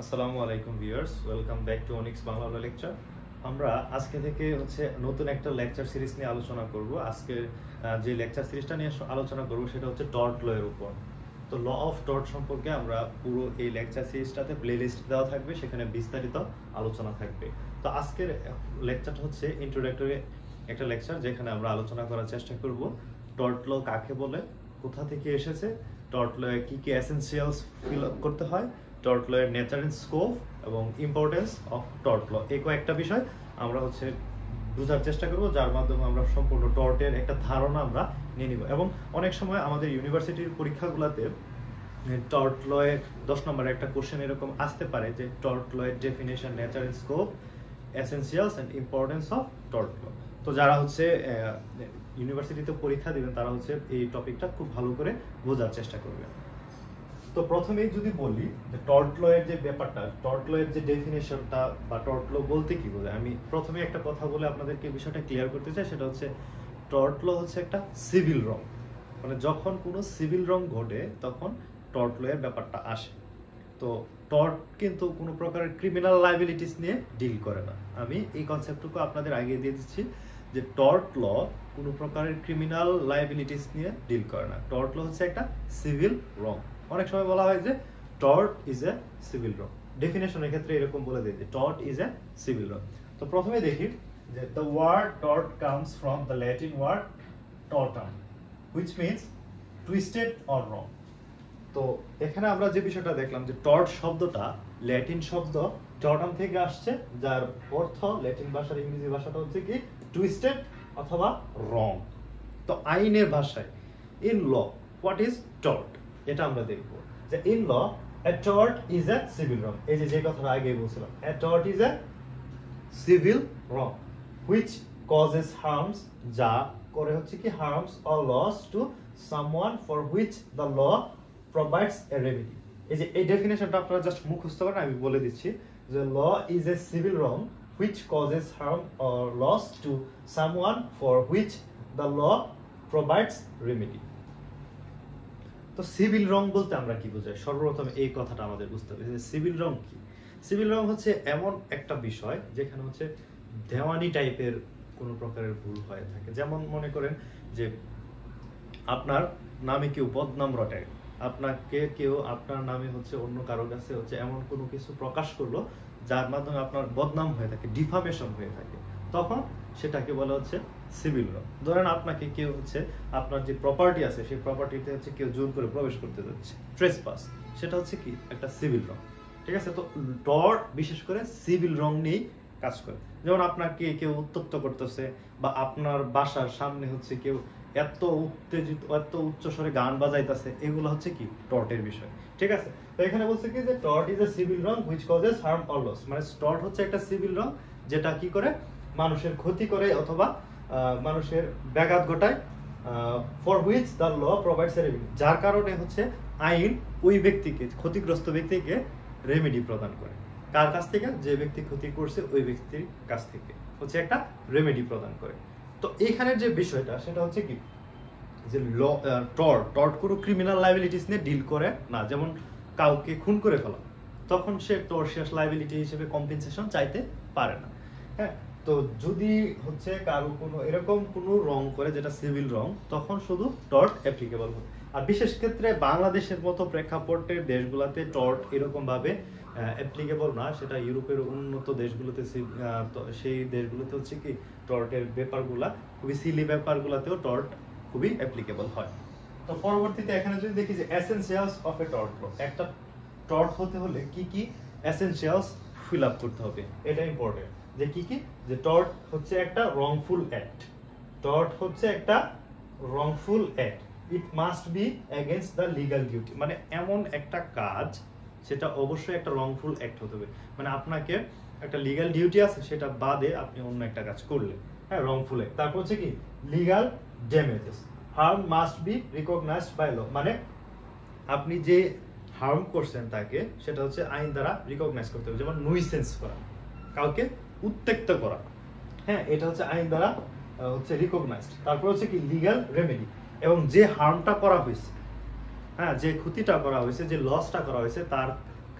আসসালামু আলাইকুম viewers, welcome back to onyx Bangla lecture. আমরা আজকে থেকে নতুন একটা লেকচার সিরিজ নিয়ে আলোচনা করব। আজকে যে লেকচার সিরিজটা নিয়ে আলোচনা করব সেটা হচ্ছে টর্ট ল এর উপর। তো ল অফ টর্ট সম্পর্কে আমরা পুরো এই লেকচার সিরিজটাতে প্লেলিস্ট দেওয়া থাকবে, সেখানে বিস্তারিত আলোচনা থাকবে। তো আজকের লেকচারটা হচ্ছে ইন্ট্রোডাক্টরি একটা লেকচার, যেখানে আমরা আলোচনা করার চেষ্টা করব টর্ট ল কাকে বলে, কোথা থেকে এসেছে, টর্ট ল এ কি কি এসেনশিয়ালস ফিল আপ করতে হয়, টর্ট ল এর নেচার এন্ড স্কোপ এবং ইম্পর্টেন্স অফ টর্ট ল, এই কয়েকটা বিষয় আমরা বোঝার চেষ্টা করব, যার মাধ্যমে আমরা সম্পূর্ণ টর্টের একটা ধারণা আমরা নিয়ে নিব। এবং অনেক সময় আমাদের ইউনিভার্সিটির পরীক্ষাগুলোতে টর্ট ল এর 10 নম্বরের একটা কোশ্চেন এরকম আসতে পারে যে টর্ট ল এর definition, nature and scope, essentials and importance of tort law. তো যারা ইউনিভার্সিটিতে পরীক্ষা দিবেন তারা এই টপিকটা খুব ভালো করে বোঝার চেষ্টা করবে। তো প্রথমেই যদি বলি যে টর্ট ল এর যে ব্যাপারটা, টর্ট ল এর যে ডেফিনেশনটা বা টর্ট ল বলতে কি বোঝায়, আমি প্রথমে একটা কথা বলে আপনাদেরকে বিষয়টা ক্লিয়ার করতে চাই। সেটা হচ্ছে টর্ট ল হচ্ছে একটা সিভিল রং, মানে যখন কোনো সিভিল রং ঘটে তখন টর্ট ল এর ব্যাপারটা আসে। তো টর্ট কিন্তু কোনো প্রকারের ক্রিমিনাল লায়াবিলিটিস নিয়ে ডিল করে না। আমি এই কনসেপ্টটুকু আপনাদের আগে দিয়ে দিচ্ছি যে টর্ট ল কোনো প্রকারের ক্রিমিনাল লায়াবিলিটিস নিয়ে ডিল করে না। টর্ট ল হচ্ছে একটা সিভিল রং। অনেক সময় বলা হয় যে tort is a civil wrong, ডেফিনেশনের ক্ষেত্রে এরকম বলে দেয় যে tort is a civil wrong. তো প্রথমে দেখি যে the word tort comes from the Latin word tortum, which means twisted or wrong. তো এখানে আমরা যে বিষয়টা দেখলাম যে টর্ট শব্দটা ল্যাটিন শব্দ টর্টাম থেকে আসছে, যার অর্থ ল্যাটিন ভাষার ইংরেজি ভাষাটা হচ্ছে কি টুইস্টেড অথবা রং। তো আইনের ভাষায় in law what is tort, এটা আমরা দেখব যে in law a tort is a civil wrong. এই যে কথাটা আগে বলছিলাম, a tort is a civil wrong which causes harms, যা করে হচ্ছে কি harms or loss to someone for which the law provides a remedy. এই ডেফিনেশনটা আপনারা জাস্ট মুখস্থ করেন, আমি বলে দিচ্ছি যে law is a civil wrong which causes harm or loss to someone for which the law provides remedy. তো সিভিল রং বলতে আমরা কি বোঝাই, সর্বপ্রথম এই কথাটা আমাদের বুঝতে হবে যে সিভিল রং কি। সিভিল রং হচ্ছে এমন একটা বিষয় যেখানে দেওয়ানি টাইপের কোনো প্রকারের ভুল হয়ে থাকে। যেমন মনে করেন যে আপনার নামে কেউ বদনাম রটায়, আপনাকে কেউ আপনার নামে অন্য কারো কাছে এমন কোনো কিছু প্রকাশ করলো যার মাধ্যমে আপনার বদনাম হয়ে থাকে, ডিফামেশন হয়ে থাকে, তখন সেটাকে বলা হচ্ছে সিভিল রং। ধরেন আপনাকে কেউ আপনার যে প্রপার্টি আছে সেই প্রপার্টিতে কেউ জোর করে প্রবেশ করতে যাচ্ছে, ট্রেসপাস, সেটা কি একটা সিভিল রং। ঠিক আছে, তো টর্ট বিশেষ করে সিভিল রং নিয়েই কাজ করে। যেমন আপনাকে কেউ উত্ত্যক্ত করতেছে বা আপনার বাসার সামনে কেউ এত উত্তেজিত, এত উচ্চ স্বরে গান বাজাইতেছে, এগুলো কি টর্টের বিষয়। ঠিক আছে, তো এখানে বলছে কি যে tort is a civil wrong which causes harm or loss, মানে টর্ট হচ্ছে একটা সিভিল রং যেটা কি করে মানুষের ক্ষতি করে অথবা মানুষের ব্যাঘাত ঘটায়, for which the law provides a remedy, যার কারণে আইন ওই ব্যক্তিকে, ক্ষতিগ্রস্ত ব্যক্তিকে রেমেডি প্রদান করে। কার কাছ থেকে? যে ব্যক্তি ক্ষতি করছে ওই ব্যক্তির কাছ থেকে একটা রেমেডি প্রদান করে। তো এখানে যে বিষয়টা সেটা কি যে টর্ট কোনো ক্রিমিনাল লায়াবিলিটিস নিয়ে ডিল করে না। যেমন কাউকে খুন করে ফেলা, তখন সে টর্শিয়াস লায়াবিলিটি হিসেবে কম্পেনসেশন চাইতে পারে না। হ্যাঁ, তো যদি কারো কোনো এরকম কোনো রং করে যেটা সিভিল রং, তখন শুধু টর্ট অ্যাপ্লিকেবল হবে। আর বিশেষ ক্ষেত্রে বাংলাদেশের মতো প্রেক্ষাপটের দেশগুলোতে টর্ট এরকম ভাবে অ্যাপ্লিকেবল না, সেটা ইউরোপের উন্নত দেশগুলোতে, সেই দেশগুলোতে কি টর্টের ব্যাপারগুলা খুবই সিলি, ব্যাপারগুলোতেও টর্ট খুবই অ্যাপ্লিকেবল হয়। তো পরবর্তীতে এখানে যদি দেখি যে এসেনশিয়ালস অফ এ টর্ট ল, একটা টর্ট হতে হলে কি কি এসেনশিয়ালস ফিল আপ করতে হবে, এটা ইম্পর্টেন্ট। যে কি কি, যে টর্ট একটা রংফুল অ্যাক্ট, টর্ট একটা wrongful act, it must be against the legal duty, মানে এমন একটা কাজ সেটা অবশ্যই একটা রংফুল অ্যাক্ট হতে হবে। মানে আপনাকে একটা লিগ্যাল ডিউটি আছে, সেটা বাদে আপনি অন্য একটা কাজ করলেন, হ্যাঁ, রংফুল অ্যাক্ট। তারপর কি legal damages, harm must be recognised by law, মানে আপনি যে হার্ম করছেন তাকে, সেটা আইন দ্বারা রিকগনাইজ করতে হবে। যেমন নুইসেন্স করা, কাউকে উত্ত্যক্ত করা, হ্যাঁ, এটা আইন দ্বারা রিকগনাইজড। তারপর কি লিগ্যাল রেমেডি, এবং যে হার্মটা করা হয়েছে, হ্যাঁ, যে ক্ষতিটা করা হয়েছে, যে লসটা করা হয়েছে, তার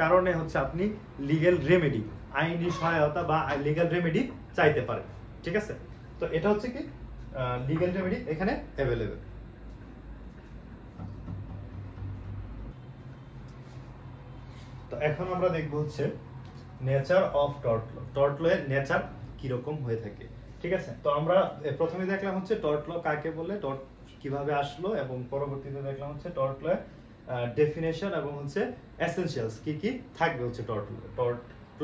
কারণে হচ্ছে আপনি লিগ্যাল রেমেডি, আইনি সহায়তা বা লিগ্যাল রেমেডি চাইতে পারেন। ঠিক আছে, তো এটা হচ্ছে কি লিগ্যাল রেমেডি এখানে অ্যাভেলেবেল। তো এখন আমরা দেখব হচ্ছে nature of tort law. Tort law এর নেচার কি রকম হয়ে থাকে। ঠিক আছে, তো আমরা প্রথমে দেখলাম হচ্ছে টর্ট ল কাকে বলে, টর্ট কিভাবে আসলো, এবং পরবর্তীতে দেখলাম হচ্ছে টর্ট ল ডেফিনেশন এবং হচ্ছে এসেনশিয়ালস কি কি থাকবে হচ্ছে টর্ট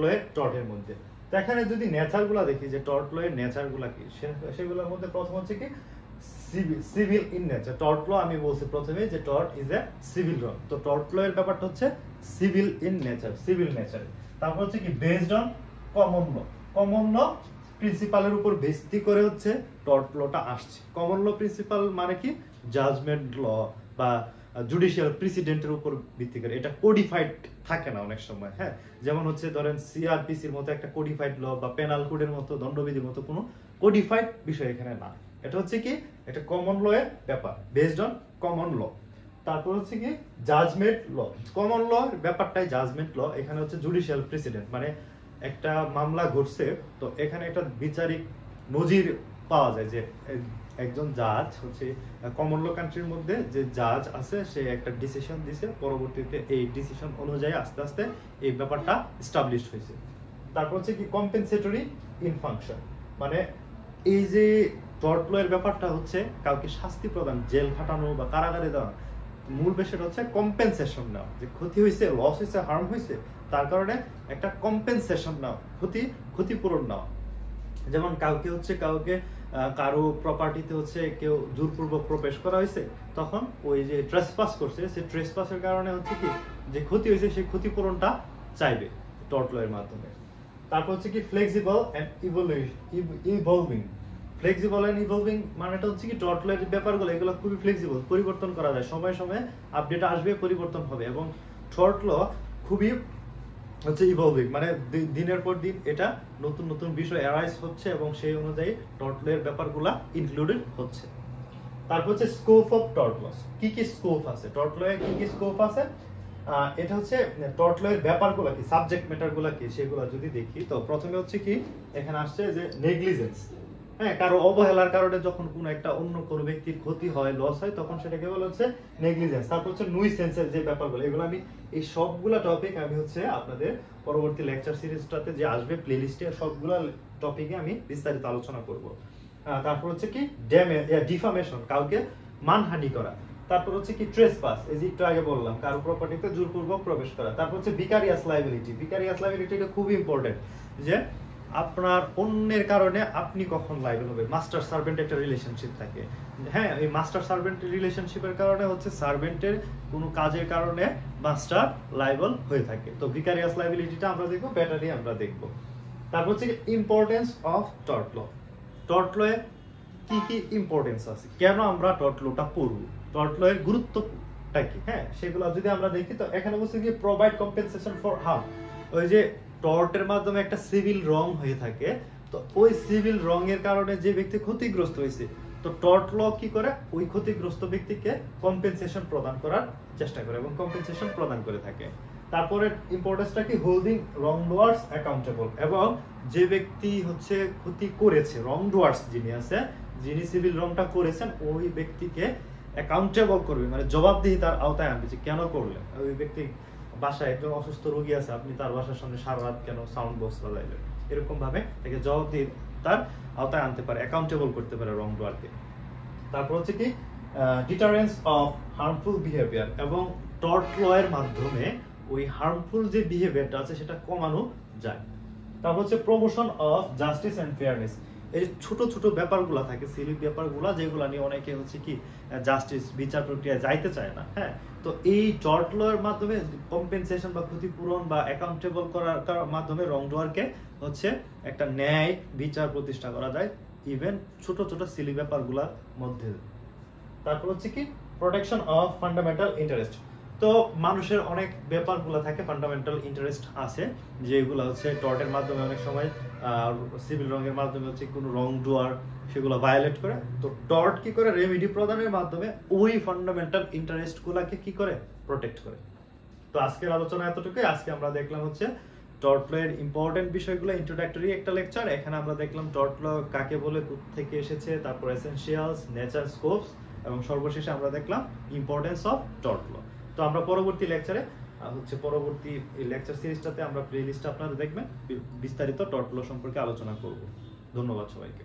ল এর টর্টের মধ্যে। তো এখানে যদি নেচারগুলো দেখি যে টর্ট ল এর নেচারগুলো কি, সেগুলোর মধ্যে প্রথম হচ্ছে কি civil in nature. Tort law আমি বলছি প্রথমে যে tort is a civil law, তো টর্ট ল এর ব্যাপারটা হচ্ছে civil in nature, civil nature. তারপর হচ্ছে কি based on common law, common law প্রিন্সিপালের উপর ভিত্তি করে হচ্ছে টর্ট লটা আসছে। কমন ল প্রিন্সিপাল মানে কি জাজমেন্ট ল বা জুডিশিয়াল প্রেসিডেন্টের উপর ভিত্তি করে, এটা কোডিফাইড থাকে না অনেক সময়। হ্যাঁ, যেমন হচ্ছে ধরেন সিআরপিসির মতো একটা কোডিফাইড ল বা পেনাল কোডের মতো দণ্ডবিধির মতো কোনো কোডিফাইড বিষয় এখানে না। এটা হচ্ছে কি এটা কমন ল এর ব্যাপার, বেসড অন কমন ল। তারপর হচ্ছে কি জাজমেন্ট ল। কমন ল ব্যাপারটাই জাজমেন্ট ল, এখানে হচ্ছে জুডিশিয়াল প্রেসিডেন্ট মানে একটা মামলা ঘটছে, তো এখানে একটা বিচারিক নজির পাওয়া যায় যে একজন জাজ হচ্ছে কমন ল কান্ট্রির মধ্যে যে জাজ আছে সে একটা ডিসিশন দিছে, পরবর্তীতে এই ডিসিশন অনুযায়ী আস্তে আস্তে এই ব্যাপারটা এস্টাবলিশড হয়েছে। তারপর হচ্ছে কি কম্পেনসেটরি ইন ফাংশন, মানে এই যে টর্ট ল এর ব্যাপারটা হচ্ছে কাউকে শাস্তি প্রদান, জেল খাটানো বা কারাগারে দেওয়া, মূল বিষয়টা হচ্ছে কম্পেনসেশন নেওয়া, যে ক্ষতি হয়েছে, লস হয়েছে, হার্ম হয়েছে, তার কারণে একটা কম্পেনসেশন নেওয়া, ক্ষতিপূরণ নেওয়া। যেমন কাউকে কারো প্রপার্টিতে হচ্ছে কেউ জোরপূর্বক প্রবেশ করা হয়েছে, তখন ওই যে ট্রেসপাস করছে, সেই ট্রেসপাসের কারণে হচ্ছে কি যে ক্ষতি হয়েছে সেই ক্ষতিপূরণটা চাইবে টর্ট ল এর মাধ্যমে। তারপর হচ্ছে কি flexible and evolving. Flexible and evolving মানেটা হচ্ছে কি টর্ট ল এর ব্যাপারগুলো এগুলো খুবই ফ্লেক্সিবল, পরিবর্তন করা যায়, সময় সময়ে আপডেট আসবে, পরিবর্তন হবে। এবং টর্ট ল খুবই হচ্ছে ইভলভিং, মানে দিনের পর দিন এটা নতুন নতুন বিষয় অ্যারাইজ হচ্ছে এবং সেই অনুযায়ী টর্ট ল এর ব্যাপারগুলো ইনক্লুডেড হচ্ছে। তারপর হচ্ছে স্কোপ অফ টর্ট ল। কি কি স্কোপ আছে টর্ট ল এর, কি কি স্কোপ আছে, এটা হচ্ছে টর্ট ল এর ব্যাপারগুলো কি, সাবজেক্ট ম্যাটারগুলো কি, সেগুলো যদি দেখি তো প্রথমে হচ্ছে কি এখানে আসছে যে নেগলিজেন্স। হ্যাঁ, কারো অবহেলার কারণে যখন কোনো একটা অন্য কোনো ব্যক্তির ক্ষতি হয়, লস হয়, তখন সেটাকে বলা হচ্ছে নেগলিজেন্স। তারপর হচ্ছে নুইসেন্সের যে ব্যাপারগুলো, এগুলো আমি এই সবগুলা টপিক আমি হচ্ছে আপনাদের পরবর্তী লেকচার সিরিজটাতে যে আসবে প্লেলিস্টে সবগুলা টপিকে আমি বিস্তারিত আলোচনা করব। তারপর হচ্ছে কি ডিফামেশন, কাউকে মানহানি করা। তারপর হচ্ছে কি ট্রেসপাস, এই যে একটু আগে বললাম কারো প্রপার্টিতে জোরপূর্বক প্রবেশ করা। তারপর হচ্ছে ভিকারিয়াস লায়াবিলিটি। ভিকারিয়াস লায়াবিলিটি এটা খুবই ইম্পর্টেন্ট, যে আপনার অন্যের কারণে আপনি কখন লায়াবল হবে। মাস্টার সার্ভেন্ট একটা রিলেশনশিপ থাকে, হ্যাঁ, এই মাস্টার সার্ভেন্ট রিলেশনশিপের কারণে হচ্ছে সার্ভেন্টের কোনো কাজের কারণে মাস্টার লায়াবল হয়ে থাকে। তো ভিকারিয়াস লায়াবিলিটিটা আমরা দেখবো, ব্যাটারি আমরা দেখবো। তারপর হচ্ছে importance of tort law. Tort law এর কি কি ইম্পর্টেন্স আছে, কেন আমরা টর্ট লটা পড়বো, টর্ট ল এর গুরুত্বটা কি, হ্যাঁ, সেগুলো যদি আমরা দেখি তো এখানে বলছে কি প্রোভাইড কম্পেনসেশন ফর হার্ম। ওই যে টর্টের মাধ্যমে একটা সিভিল রং হয়ে থাকে, তো ওই সিভিল রং এর কারণে যে ব্যক্তি ক্ষতিগ্রস্ত হয়েছে, তো টর্ট ল কি করে ওই ক্ষতিগ্রস্ত ব্যক্তিকে কম্পেনসেশন প্রদান করার চেষ্টা করে এবং কম্পেনসেশন প্রদান করে থাকে। তারপরে ইম্পর্টেন্সটা কি হোল্ডিং রং ডুয়ার্স অ্যাকাউন্টেবল, এবং যে ব্যক্তি হচ্ছে ক্ষতি করেছে, রং ডুয়ার্স যিনি আছে, যিনি সিভিল রংটা করেছেন, ওই ব্যক্তিকে অ্যাকাউন্টেবল করবে, মানে জবাবদিহিতার আওতায় আনবে যে কেন করলেন। ওই ব্যক্তি বাসায় একজন অসুস্থ রোগী আছে, আপনি তার বাসার সামনে সারা রাত কেন সাউন্ড বক্স বাজাইলেন, এরকম ভাবে তাকে জবাবদিহিতার আওতায় আনতে পারে, অ্যাকাউন্টেবল করতে পারে রং ডুয়ারকে। তারপর হচ্ছে কি ডিটারেন্স অফ হার্মফুল বিহেভিয়ার, এবং টর্ট ল এর মাধ্যমে ওই হার্মফুল যে বিহেভিয়ারটা আছে সেটা কমানো যায়। তারপর হচ্ছে promotion of justice and fairness. এই ছোট ছোট ব্যাপারগুলো থাকে, সিলি ব্যাপারগুলো, যেগুলো নিয়ে অনেকে হচ্ছে কি জাস্টিস বিচার প্রক্রিয়া যাইতে চায় না। হ্যাঁ, তো এই টর্ট ল এর মাধ্যমে কম্পেনসেশন বা ক্ষতিপূরণ বা অ্যাকাউন্টেবল করার মাধ্যমে রং ডুয়ারকে হচ্ছে একটা ন্যায় বিচার প্রতিষ্ঠা করা যায়, ইভেন ছোট ছোট সিলি ব্যাপারগুলোর মধ্যে। তারপর হচ্ছে কি প্রোটেকশন অফ ফান্ডামেন্টাল ইন্টারেস্ট। তো মানুষের অনেক ব্যাপারগুলো থাকে, ফান্ডামেন্টাল ইন্টারেস্ট আছে, যেগুলো হচ্ছে টর্টের মাধ্যমে অনেক সময় সিভিল রঙের মাধ্যমে হচ্ছে কোনো রং ডুয়ার সেগুলো ভায়োলেট করে। তো টর্ট কি করে রেমেডি প্রদানের মাধ্যমে ওই ফান্ডামেন্টাল ইন্টারেস্ট গুলাকে কি করে প্রোটেক্ট করে। তো আজকের আলোচনা এতটুকুই। আজকে আমরা দেখলাম হচ্ছে টর্ট ল এর ইম্পর্টেন্ট বিষয়গুলো, ইন্ট্রোডাক্টরি একটা লেকচার। এখানে আমরা দেখলাম টর্ট ল কাকে বলে, কোথা থেকে এসেছে, তারপর এসেনশিয়ালস, নেচার, স্কোপস, এবং সর্বশেষে আমরা দেখলাম ইম্পর্টেন্স অফ টর্ট ল। তো আমরা পরবর্তী লেকচারে পরবর্তী লেকচার সিরিজটাতে আমরা প্লে লিস্টে আপনারা দেখবেন বিস্তারিত টর্ট ল সম্পর্কে আলোচনা করব। ধন্যবাদ সবাইকে।